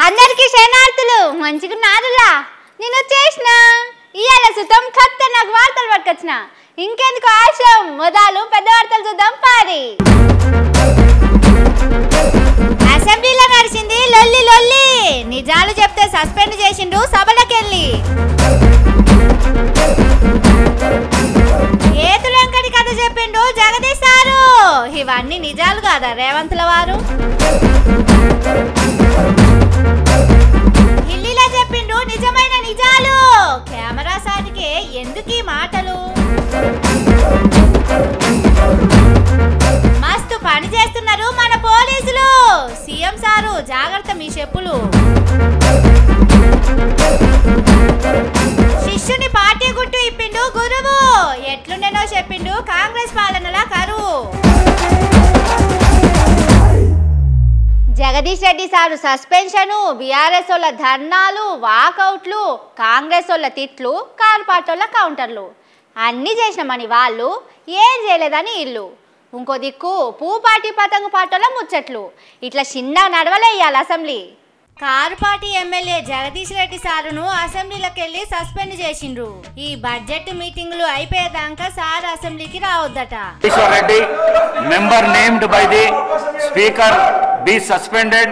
అందరికీ శరణార్థులు మంచిగున్నారులా నేను వచ్చేసిన ఇయాల సుతం ఖతర్నాక్ వార్తలు పట్టుకొచ్చిన ఇంకెందుకు ఆశం మొదలు పెద్ద వార్తలు చూద్దాం పారి అసెంబ్లీలో నడిచింది లొల్లి లొల్లి నిజాలు చెప్తే సస్పెండ్ చేసిండు సభలకెళ్ళి ఏతులెంకటి కథ చెప్పిండు జగదీష్ సారు ఇవన్నీ నిజాలు కాదా రేవంత్ల వారు హిల్లీలా చెప్పిండు నిజమైన నిజాలు కెమెరా సాటికే ఎందుకు ఈ మాటలు మస్తు పని చేస్తున్నారు మన పోలీసులు సీఎం సారు జాగ్రత్త మీ చెప్పులు శిష్యుని పార్టీ గుట్టు ఇప్పిండు గురువు ఎట్లుండేనో చెప్పిండు కాంగ్రెస్ పాలనలా కరువు Jagadish Reddy sir suspension BRS వాళ్ళ ధర్నాలు వాకౌట్లు కాంగ్రెస్ వాళ్ళ తిట్లు కారు పార్టీల కౌంటర్లు అన్నీ చేసినామని వాళ్ళు ఏం చేయలేదని ఇల్లు ఇంకో దిక్కు పూ పార్టీ పతంగు పార్టీల ముచ్చట్లు ఇట్లా చిన్న నడవలేయాలి assembly car party MLA Jagadish Reddy సారును అసెంబ్లీలోకి వెళ్ళి సస్పెండ్ చేసిండ్రు ఈ బడ్జెట్ మీటింగులు అయిపోయేదాకా సార్ అసెంబ్లీకి రావద్దట Reddy member named by the speaker be suspended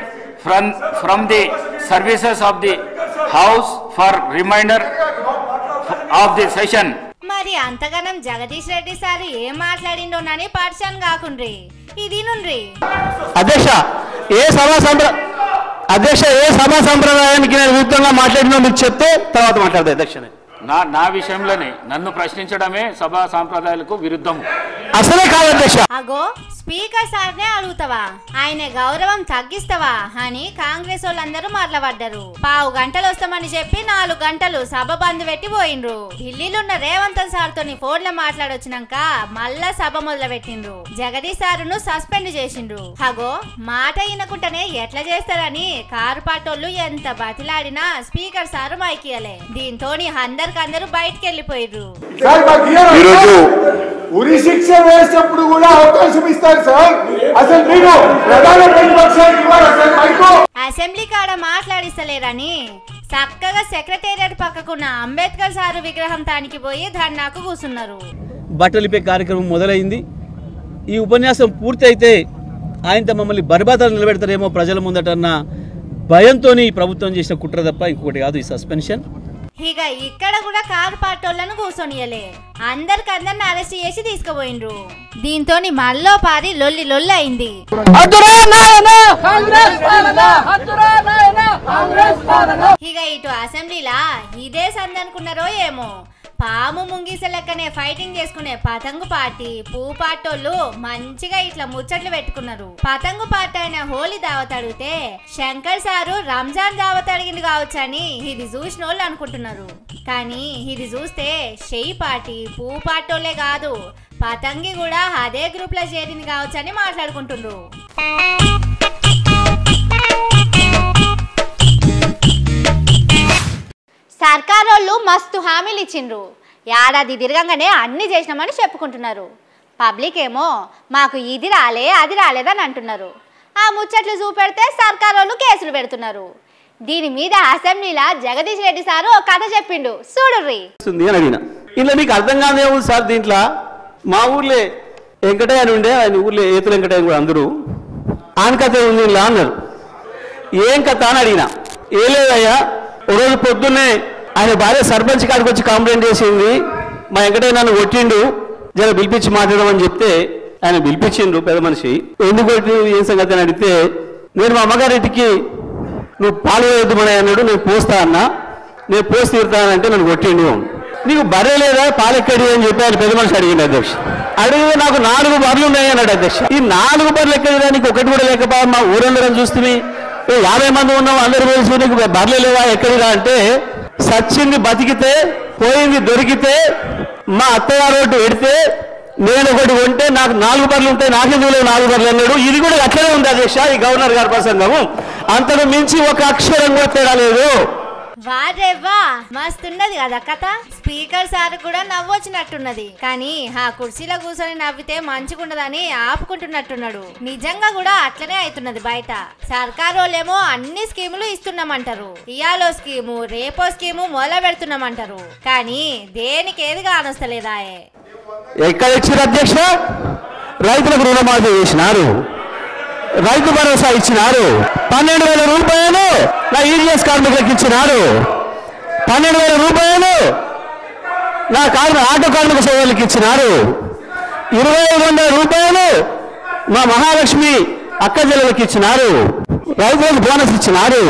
from the services of the house for remainder of the session. మరి అంతగానం జగదీష్ రెడ్డి సార్ ఏం మాట్లాడిండోనని పరిచయం కాకుండ్రి ఇది నుండ్రి అధ్యక్ష ఏ సభా సంప్రదాయానికి నేను విరుద్ధంగా మాట్లాడినా మీరు చెప్తే తర్వాత మాట్లాడదు అధ్యక్ష నా విషయంలోనే నన్ను ప్రశ్నించడమే సభా సాంప్రదాయాలకు విరుద్ధం అసలే కాదు అధ్యక్ష అగో స్పీకర్ సార్నే అడుగుతావా ఆయన గౌరవం తగ్గిస్తావా అని కాంగ్రెస్ వాళ్ళందరూ మాట్లాడరు పావు గంటలు వస్తామని చెప్పి 4 గంటలు సభ బంద్ పెట్టి పోయిండ్రు ఢిల్లీలో ఉన్న రేవంత్ సార్ తోని ఫోన్లో మాట్లాడొచ్చినాక మళ్ళా సభ మొదలు పెట్టిండ్రు జగదీష్ సారును సస్పెండ్ చేసిండ్రు అగో మాట వినకుండానే ఎట్లా చేస్తారని కారు పాటోళ్ళు ఎంత బతిలాడినా స్పీకర్ సారు మైకియలే దీంతో అందరు బయటికి వెళ్ళిపోయారు ఉరి శిక్ష వేసినప్పుడు కూడా అవకాశం ఇస్తారు సార్ అసలు మీరు ప్రధాన ప్రతిపక్షానికి ఇవ్వాలి సార్ అసెంబ్లీ కాడ మాట్లాడిస్తలేరని చక్కగా సెక్రటేరియట్ పక్కకున్న అంబేద్కర్ సారు విగ్రహం తానికి పోయి ధర్నాకు కూర్చున్నారు బట్టలిపే కార్యక్రమం మొదలైంది ఈ ఉపన్యాసం పూర్తి అయితే ఆయనతో మమ్మల్ని బర్బాదాలు నిలబెడతారేమో ప్రజల ముందటన్న భయంతో ప్రభుత్వం చేసిన కుట్ర తప్ప ఇంకొకటి కాదు ఈ సస్పెన్షన్ ఇక ఇక్కడ కూడా కారు పార్టీలను కూర్చొనియలే అందరిని అరెస్ట్ చేసి తీసుకుపోయిండ్రు దీంతో మళ్ళీ పారి లొల్లి లొల్లి అయింది ఇక ఇటు అసెంబ్లీలా ఇదే సందనుకున్నారో ఏమో పాము ముంగిస లెక్కనే ఫైటింగ్ చేసుకునే పతంగు పార్టీ పూ పాటోళ్ళు మంచిగా ఇట్లా ముచ్చట్లు పెట్టుకున్నారు పతంగు పార్టీ అయిన హోలీ దావత్ అడిగితే శంకర్ సారు రంజాన్ దావత్ అడిగింది కావచ్చని ఇది చూసిన వాళ్ళు అనుకుంటున్నారు కానీ ఇది చూస్తే షెయి పార్టీ పూ పాటోళ్లే కాదు పతంగి కూడా అదే గ్రూప్ లో చేరింది కావచ్చని మాట్లాడుకుంటున్నారు సర్కారోళ్ళు మస్తు హామీలు ఇచ్చిండ్రు ఏడాది తిరగంగానే అన్ని చేసినామని చెప్పుకుంటున్నారు పబ్లిక్ ఏమో మాకు ఇది రాలే అది రాలేదని అంటున్నారు ఆ ముచ్చట్లు చూపెడితే సర్కారోళ్ళు కేసులు పెడుతున్నారు దీని మీద అసెంబ్లీలో జగదీష్ రెడ్డి సారు ఒక కథ చెప్పిండు చూడుర్రి ఇలా మీకు అర్థం కాదే ఉంది సార్ దీంట్లో మా ఊర్లే వెంకటయ్య అని ఉండే ఆయన ఊర్లో ఏతులు వెంకటయ్య కూడా అందరూ ఆన కథ ఉంది ఇలా అన్నారు ఏం కథ అని అడిగినా ఏ లేదయ్యా ఒకరోజు పొద్దున్నే ఆయన భార్య సర్పంచ్ కాడికి వచ్చి కంప్లైంట్ చేసింది మా వెంకటయ్య నన్ను కొట్టిండు జర పిలిపించి మాట్లాడమని చెప్తే ఆయన పిలిపించిండు పెద్ద మనిషి ఎందుకు కొట్టి ఏం సంగతి అని అడిగితే నేను మా అమ్మగారింటికి నువ్వు పాలు వేయొద్దుమని అన్నాడు నేను పోస్తా అన్నా నేను పోసి తీరుతానంటే నన్ను కొట్టిండు నీకు బర్రె లేదా పాలెక్కడి అని చెప్పి ఆయన పెద్ద మనిషి అడిగింది అధ్యక్ష అడిగితే నాకు 4 బర్రెలు ఉన్నాయి అన్నాడు అధ్యక్ష ఈ 4 బర్రెలు ఎక్కడిదా నీకు ఒకటి కూడా లేకపో మా ఊరందరం చూస్తుంది 50 మంది ఉన్నాం అందరు తెలుసు నీకు బర్రెలు లేవా ఎక్కడిదా అంటే సచ్చింది బతికితే పోయింది దొరికితే మా అత్తగారు ఒకటి పెడితే నేను ఒకటి కొంటే నాకు 4 బర్రెలు ఉంటాయి నాకెందుకు లేవు 4 బర్రెలు అన్నాడు ఇది కూడా అట్లనే ఉంది అధ్యక్ష ఈ గవర్నర్ గారి ప్రసంగము అంతకు మించి ఒక అక్షరం కూడా తేడా లేదు వారేవ్వా మస్తున్నది కదా కథ. స్పీకర్ సార్ కూడా నవ్వొచ్చినట్టున్నది, కానీ ఆ కుర్చీలో కూర్చొని నవ్వితే మంచిగుండదని ఆపుకుంటున్నట్టున్నాడు. నిజంగా కూడా అట్లనే అవుతున్నది బయట. సర్కారోళ్ళేమో అన్ని స్కీములు ఇస్తున్నామంటారు, ఇయాలో స్కీము రేపో స్కీము మొదలు పెడుతున్నామంటారు, కానీ దేనికి ఏది కానొస్తలేదా? ఎక్కడ ఇచ్చారు అధ్యక్ష? రైతులకు రుణమాఫీ చేసినారు, రైతు భరోసా ఇచ్చినారు, 12,000 రూపాయలు నా ఈజీఎస్ కార్మికులకు ఇచ్చినారు, 12,000 రూపాయలు నా ఆటో కార్మిక సేవలకు ఇచ్చినారు, 2,500 రూపాయలు మా మహాలక్ష్మి అక్క చెల్లెలకు ఇచ్చినారు, రైతులకు బోనస్ ఇచ్చినారు,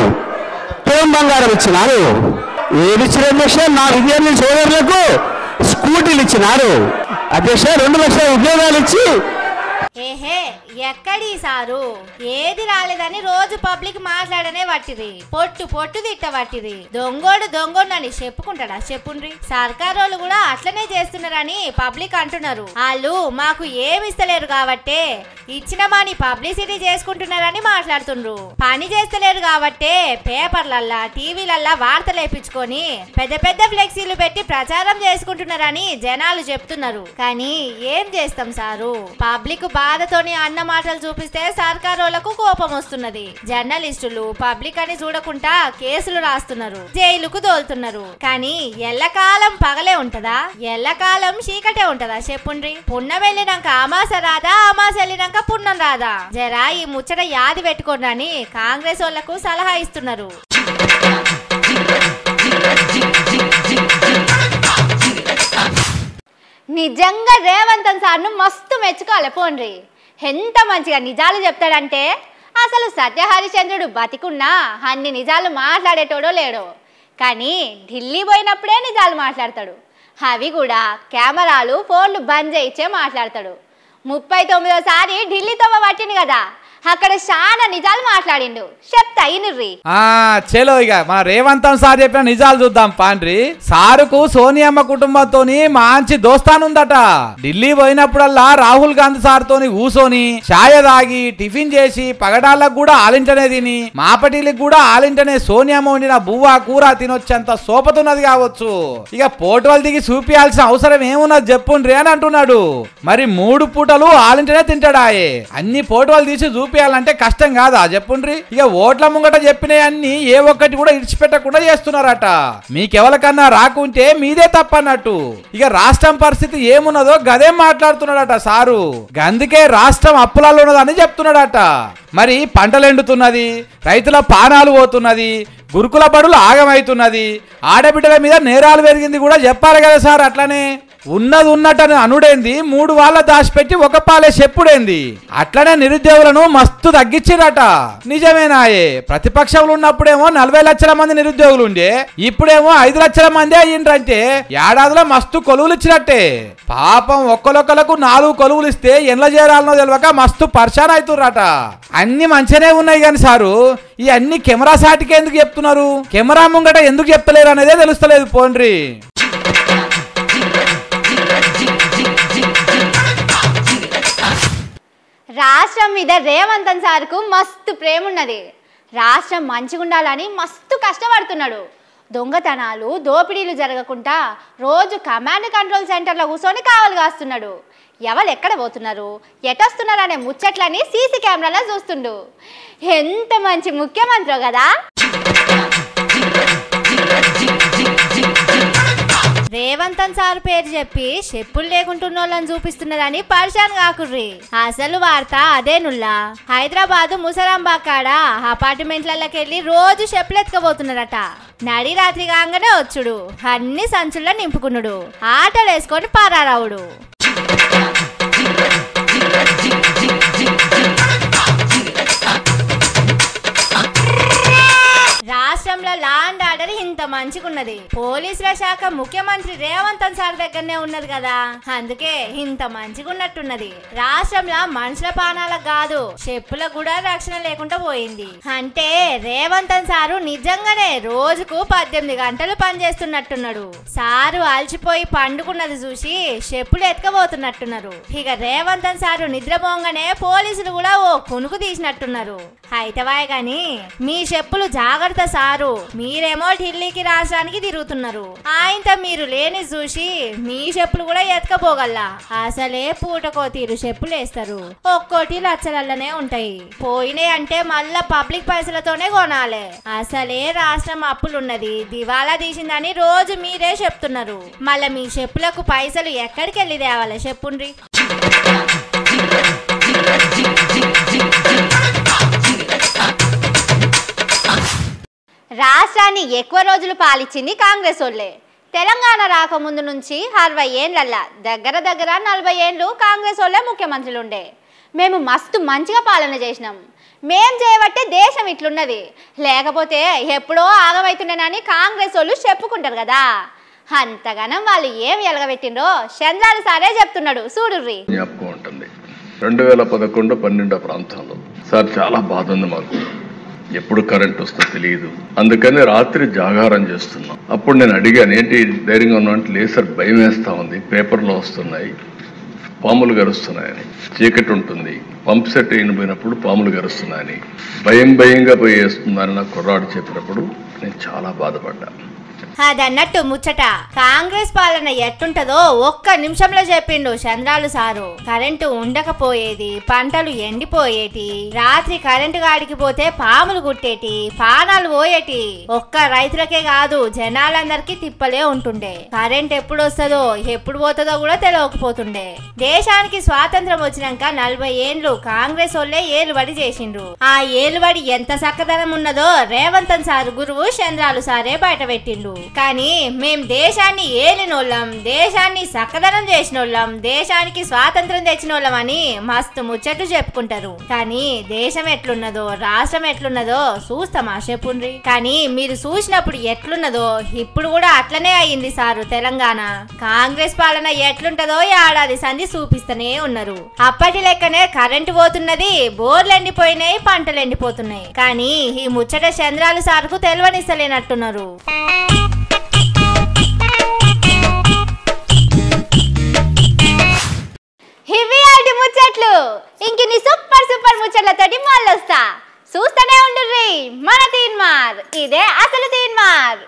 తోం బంగారం ఇచ్చినారు. ఏది ఇచ్చిన అధ్యక్ష? నా విద్యార్థి సోదరులకు స్కూటీలు ఇచ్చినారు అధ్యక్ష. 2 లక్షల ఉద్యోగాలు ఇచ్చి ఏహే ఎక్కడి సారు ఏది రాలేదని రోజు పబ్లిక్ మాట్లాడనే పట్టిరి, పొట్టు పొట్టు తిట్ట పట్టిరి. దొంగోడు అని చెప్పుకుంటాడా? చెప్పుండ్రి. సర్కారోళ్ళు కూడా అట్లనే చేస్తున్నారని పబ్లిక్ అంటున్నారు. వాళ్ళు మాకు ఏమి ఇస్తలేరు కాబట్టే ఇచ్చినమాని పబ్లిసిటీ చేసుకుంటున్నారని మాట్లాడుతుండ్రు. పని చేస్తలేరు కాబట్టే పేపర్లల్లా టీవీలల్లా వార్తలు వేపించుకొని పెద్ద పెద్ద ఫ్లెక్సీలు పెట్టి ప్రచారం చేసుకుంటున్నారని జనాలు చెప్తున్నారు. కానీ ఏం చేస్తాం సారు, పబ్లిక్ బాధతోని అన్న మాటలు చూపిస్తే సర్కారోళ్లకు కోపం వస్తున్నది. జర్నలిస్టులు పబ్లిక్ అని చూడకుండా కేసులు రాస్తున్నారు, జైలుకు దోలుతున్నారు. కానీ ఎల్లకాలం పగలే ఉంటదా? ఎల్లకాలం చీకటే ఉంటదా? చెప్పుండ్రి. పున్నం వెళ్ళినాక అమాస రాదా, అమాస వెళ్ళినాక పున్నం రాదా? జరా ఈ ముచ్చట యాది పెట్టుకోండి అని కాంగ్రెస్ వాళ్లకు సలహా ఇస్తున్నారు. నిజంగా రేవంత్ సార్ను మస్తు మెచ్చుకోవాలి. పోండ్రి, ఎంత మంచిగా నిజాలు చెప్తాడంటే అసలు సత్యహరిచంద్రుడు బతికున్నా అన్ని నిజాలు మాట్లాడేటోడో లేడో, కానీ ఢిల్లీ పోయినప్పుడే నిజాలు మాట్లాడతాడు. అవి కూడా కెమెరాలు ఫోన్లు బంద్ చేయించే మాట్లాడతాడు. 39సారి ఢిల్లీతో పట్టింది కదా, అక్కడ చాలా నిజాలు మాట్లాడిండు. చెప్తా ఇనుర్రి. చలో ఇక మన రేవంత్ సార్ చెప్పిన నిజాలు చూద్దాం పాండ్రి. సారుకు సోనియమ్మ కుటుంబంతోని మంచి దోస్తానుందట. ఢిల్లీ పోయినప్పుడల్లా రాహుల్ గాంధీ సార్ తోని కూసోని ఛాయ తాగి టిఫిన్ చేసి పగడాలకు కూడా ఆలింటనే తిని మాపటీలకు కూడా ఆలింటనే సోనియమ్మ వండిన బువ్వ కూర తినొచ్చేంత సోపతున్నది కావచ్చు. ఇక పోటోలు దిగి చూపించాల్సిన అవసరం ఏమున్నది చెప్పుండ్రి అని అంటున్నాడు. మరి 3 పూటలు ఆలింటనే తింటాడాయే. అన్ని పోటోలు తీసి చూపించాలంటే కష్టం కాదా చెప్పుండ్రి. ఇక ఓట్ల ముంగట చెప్పినవన్నీ ఏ ఒక్కటి కూడా ఇడిచిపెట్టకుండా చేస్తున్నారట. మీకెవరికన్నా రాకుంటే మీదే తప్పన్నట్టు. ఇక రాష్ట్రం పరిస్థితి ఏమున్నదో గదేం మాట్లాడుతున్నాడట సారు. అందుకే రాష్ట్రం అప్పులలో ఉన్నదని చెప్తున్నాడట. మరి పంటలు ఎండుతున్నది, రైతుల పానాలు పోతున్నది, గురుకుల బడులు ఆగమైతున్నది, ఆడబిడ్డల మీద నేరాలు పెరిగింది కూడా చెప్పాలి కదా సార్. అట్లనే ఉన్నది ఉన్నట్టని అనుడేంది, 3 వాళ్ళ దాచిపెట్టి 1 పాలే చెప్పుడేంది. అట్లనే నిరుద్యోగులను మస్తు తగ్గించిరట. నిజమేనాయే. ప్రతిపక్షంలో ఉన్నప్పుడేమో 40 లక్షల మంది నిరుద్యోగులు ఉండే, ఇప్పుడేమో 5 లక్షల మంది అయ్యిండ్రంటే ఏడాదిలో మస్తు కొలువులు ఇచ్చినట్టే. పాపం ఒక్కలొక్కలకు 4 కొలువులు ఇస్తే ఎండ్ల చేరాలనో తెలియక మస్తు పర్షాన్ అవుతుర్రట. అన్ని మంచిగానే ఉన్నాయి కానీ సారు, ఈ అన్ని కెమెరా సాటికి ఎందుకు చెప్తున్నారు? కెమెరా ముంగట ఎందుకు చెప్తలేరు అనేదే తెలుస్తలేదు. పోండ్రి. రాష్ట్రం మీద రేవంత్ సార్కు మస్తు ప్రేమ ఉన్నది. రాష్ట్రం మంచిగా ఉండాలని మస్తు కష్టపడుతున్నాడు. దొంగతనాలు దోపిడీలు జరగకుండా రోజు కమాండ్ కంట్రోల్ సెంటర్లో కూర్చొని కావలు కాస్తున్నాడు. ఎవరు ఎక్కడ పోతున్నారు, ఎటొస్తున్నారు అనే ముచ్చట్లని సీసీ కెమెరాలో చూస్తుండు. ఎంత మంచి ముఖ్యమంత్రి కదా. రేవంత్ సార్ పేరు చెప్పి చెప్పులు లేకుంటున్న వాళ్ళని చూపిస్తున్నారని పరిశాన్ కాకుర్రి. అసలు వార్త అదేనుల్లా. హైదరాబాద్ ముసరాంబాకాడ అపార్ట్మెంట్లకి వెళ్ళి రోజు చెప్పులు ఎత్తుకపోతున్నారట. నడి రాత్రి కాగానే వచ్చుడు, అన్ని సంచుల్లో నింపుకున్నాడు, ఆటోలు వేసుకొని పారారావుడు. రాష్ట్రంలో లా అండ్ ఆర్డర్ ఇంత మంచిగున్నది. పోలీసుల శాఖ ముఖ్యమంత్రి రేవంత్ సార్ దగ్గరనే ఉన్నది కదా, అందుకే ఇంత మంచిగున్నట్టున్నది. రాష్ట్రంలో మనుషుల పానాలకు కాదు చెప్పులకు కూడా రక్షణ లేకుండా పోయింది. అంటే రేవంత్ సారు నిజంగానే రోజుకు 18 గంటలు పనిచేస్తున్నట్టున్నాడు. సారు అలసిపోయి పండుకున్నది చూసి చెప్పులు ఎత్తుకపోతున్నట్టున్నారు. ఇక రేవంత్ సారు నిద్రపోగానే పోలీసులు కూడా ఓ కునుకు తీసినట్టున్నారు. అయితవాయ్ గాని మీ చెప్పులు జాగ్రత్త సారు, మీరేమో ఢిల్లీ అసెంబ్లీకి రాష్ట్రానికి తిరుగుతున్నారు. ఆయనతో మీరు లేని చూసి మీ చెప్పులు కూడా ఎత్తుకపోగల్లా. అసలే పూటకో తీరు చెప్పులు వేస్తారు. ఒక్కోటి లచ్చలల్లనే ఉంటాయి. పోయినాయి అంటే మళ్ళా పబ్లిక్ పైసలతోనే కొనాలి. అసలే రాష్ట్రం అప్పులున్నది, దివాలా తీసిందని రోజు మీరే చెప్తున్నారు. మళ్ళా మీ చెప్పులకు పైసలు ఎక్కడికి వెళ్ళి తేవాలి చెప్పుండ్రి. రాష్ట్రాన్ని ఎక్కువ రోజులు పాలించింది కాంగ్రెస్ వాళ్ళే. తెలంగాణ రాకముందు నుంచి 60 ఏళ్ళల్లా దగ్గర 40 ఏళ్ళు కాంగ్రెస్ వాళ్ళే ముఖ్యమంత్రులు ఉండే. మేము మస్తు మంచిగా పాలన చేసినాం. మేం చేయబట్టే దేశం ఇట్లున్నది, లేకపోతే ఎప్పుడో ఆగమైతుండేనని కాంగ్రెస్ వాళ్ళు చెప్పుకుంటారు కదా. అంతగానం వాళ్ళు ఏం ఎలగబెట్టిండ్రో చంద్రాలు సారే చెప్తున్నాడు చూడుర్రి. 2011-12 ప్రాంతంలో సార్ చాలా బాధ ఉంది మాకు. ఎప్పుడు కరెంట్ వస్తుందో తెలియదు. అందుకని రాత్రి జాగారం చేస్తున్నాం. అప్పుడు నేను అడిగాను, ఏంటి ధైర్యంగా ఉన్నా అంటే, లేదు సార్ భయం వేస్తా ఉంది, పేపర్లో వస్తున్నాయి పాములు గరుస్తున్నాయని, చీకటి ఉంటుంది, పంప్ సెట్ అయిపోయినప్పుడు పాములు గరుస్తున్నాయని, భయంగా పోయి వేస్తుందని నాకు కుర్రాడు చెప్పినప్పుడు నేను చాలా బాధపడ్డాను. అదన్నట్టు ముచ్చట కాంగ్రెస్ పాలన ఎట్టుంటదో ఒక్క నిమిషంలో చెప్పిండు చంద్రాలు సారు. కరెంటు ఉండకపోయేది, పంటలు ఎండిపోయేటి, రాత్రి కరెంటు గాడికి పోతే పాములు గుట్టేటి, పానాలు పోయేటి. ఒక్క రైతులకే కాదు జనాలందరికీ తిప్పలే ఉంటుండే. కరెంట్ ఎప్పుడు వస్తుందో ఎప్పుడు పోతుందో కూడా తెలియకపోతుండే. దేశానికి స్వాతంత్రం వచ్చినాక 40 ఏళ్ళు కాంగ్రెస్ వాళ్ళే ఏలుబడి చేసిండ్రు. ఆ ఏలుబడి ఎంత చక్కదనం ఉన్నదో రేవంతన్ సారు గురువు చంద్రాలు సారే బయట పెట్టిండు. కానీ మేం దేశాన్ని ఏలినోళ్ళం, దేశాన్ని సక్కదనం చేసినోళ్ళం, దేశానికి స్వాతంత్రం తెచ్చినోళ్ళం అని మస్తు ముచ్చట్లు చెప్పుకుంటారు. కానీ దేశం ఎట్లున్నదో రాష్ట్రం ఎట్లున్నదో చూస్తామా చెప్పుండ్రి. కానీ మీరు చూసినప్పుడు ఎట్లున్నదో ఇప్పుడు కూడా అట్లనే అయింది సారు. తెలంగాణ కాంగ్రెస్ పాలన ఎట్లుంటదో ఏడాది సంధి చూపిస్తూనే ఉన్నారు. అప్పటి లెక్కనే కరెంటు పోతున్నది, బోర్లు ఎండిపోయినాయి, పంటలు ఎండిపోతున్నాయి. కానీ ఈ ముచ్చట చంద్రాలు సార్కు తెలివనిస్తలేనట్టున్నారు. ఇవి ఆటి ముచ్చట్లు. ఇంకిన్ని సూపర్ ముచ్చట్లతోటి మళ్ళొస్తా. చూస్తూనే ఉండుర్రి మన తీన్మార్. ఇదే అసలు తీన్మార్.